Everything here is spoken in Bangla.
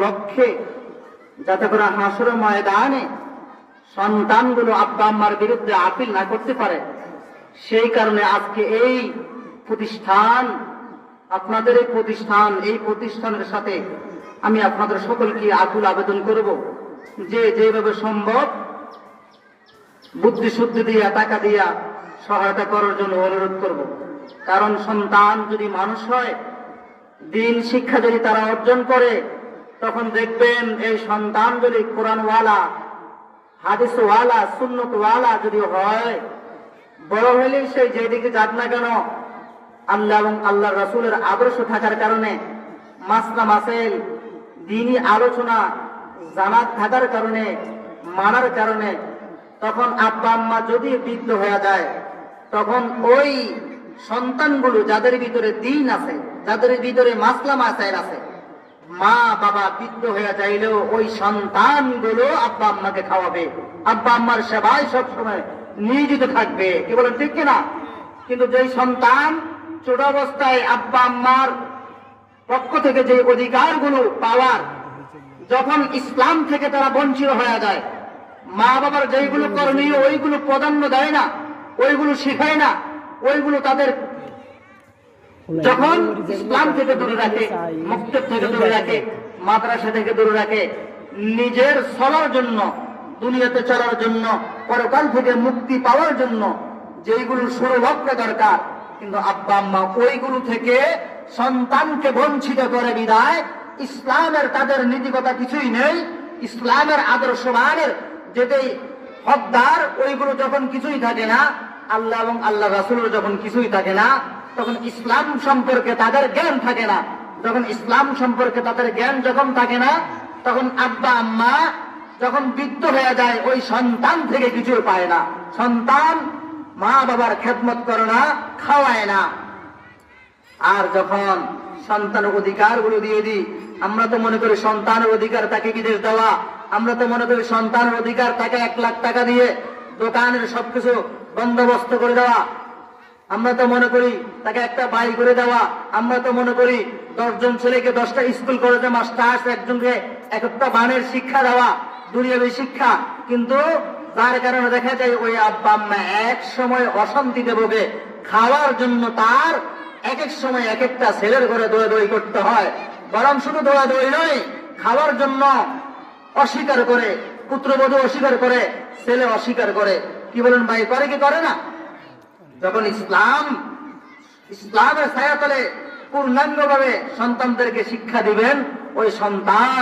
লক্ষ্যে, যাতে করে হাসর ময়দানে সন্তানগুলো আব্বা আম্মার বিরুদ্ধে আপিল না করতে পারে। সেই কারণে আজকে এই প্রতিষ্ঠান, আপনাদের এই প্রতিষ্ঠানের সাথে আমি আপনাদের সকলকে আকুল আবেদন করব যে যেভাবে সম্ভব বুদ্ধি শুদ্ধি দিয়া টাকা দিয়া সহায়তা করার জন্য অনুরোধ করব। কারণ সন্তান যদি মানুষ হয়, দিন শিক্ষা যদি তারা অর্জন করে, তখন দেখবেন এই সন্তানগুলি কোরআনওয়ালা, হাদিসওয়ালা, সুন্নতওয়ালা যদি হয়, বড় হইলে সে যেদিকে যাক না কেন আল্লাহ এবং আল্লাহ রাসূলের আদর্শ থাকার কারণে, মাসলা মাসাইল দ্বীনি আলোচনা জানার থাকার কারণে, মানার কারণে, তখন আব্বা আম্মা যদি বৃদ্ধ হয়ে যায়, তখন ওই সন্তানগুলো যাদের ভিতরে দ্বীন আছে, যাদের ভিতরে মাসলা মাসাইল আছে, মা বাবা বৃদ্ধ হয়ে যাইলেও ওই সন্তানগুলো আব্বা আম্মাকে খাওয়াবে, আব্বা আম্মার সেবায় সবসময় নিয়োজিত থাকবে। কি বলেন, ঠিক কিনা? কিন্তু যেই সন্তান ছোট অবস্থায় আব্বা আম্মার পক্ষ থেকে যে অধিকারগুলো পাওয়ার, যখন ইসলাম থেকে তারা বঞ্চিত হয়ে যায়, মা বাবার যেইগুলো করণীয় ওইগুলো প্রাধান্য দেয় না, ওইগুলো শিখায় না, ওইগুলো তাদের যখন ইসলাম থেকে দূরে রাখে, মক্তব থেকে দূরে রাখে, মাদ্রাসা থেকে দূরে রাখে, নিজের চলার জন্য, দুনিয়াতে চলার জন্য, পরকাল থেকে মুক্তি পাওয়ার জন্য যেইগুলো সুরলক্ষ্য দরকার, কিন্তু আব্বা আম্মা ওইগুলো থেকে সন্তানকে বঞ্চিত করে বিদায় ইসলামের তাদের নীতিকতা কিছুই নেই, ইসলামের আদর্শবানের যেটাই হকদার ওইগুলো যখন কিছুই থাকে না, আল্লাহ এবং আল্লাহ রাসূলের যখন কিছুই থাকে না, তখন ইসলাম সম্পর্কে তাদের জ্ঞান থাকে না। যখন ইসলাম সম্পর্কে তাদের জ্ঞান যখন থাকে না, তখন আব্বা আম্মা যখন বৃদ্ধ হয়ে যায়, ওই সন্তান থেকে কিছু পায় না। সন্তান মা বাবার খেদমত করে না, খাওয়ায় না। আর যখন সন্তানের অধিকারগুলো দিয়ে দিই, আমরা তো মনে করি সন্তানের অধিকার তাকে বিদেশ দেওয়া, আমরা তো মনে করি সন্তানের অধিকার তাকে 1 লাখ টাকা দিয়ে দোকানের সবকিছু বন্দোবস্ত করে দেওয়া, আমরা তো মনে করি তাকে একটা বাড়ি করে দেওয়া, আমরা তো মনে করি 10 জন ছেলেকে 10টা স্কুল কলেজে মাস্টার্স, একজনকে একটা বানের শিক্ষা দেওয়া, দুনিয়াবী শিক্ষা। কিন্তু যার কারণে দেখা যায় ওই আব্বা আম্মা এক সময় অশান্তিতে ভোগে, খাওয়ার জন্য তার এক এক সময় এক একটা ছেলের ঘরে দৌড়াদৌড়ি করতে হয়। বরং শুধু দৌড়াদৌড়ি নয়, খাওয়ার জন্য অস্বীকার করে, পুত্রবধূ অস্বীকার করে, ছেলে অস্বীকার করে। কি বলেন ভাই, করে কি করে না? যখন ইসলামের ছায়াতলে পূর্ণাঙ্গভাবে সন্তানদেরকে শিক্ষা দিবেন, ওই সন্তান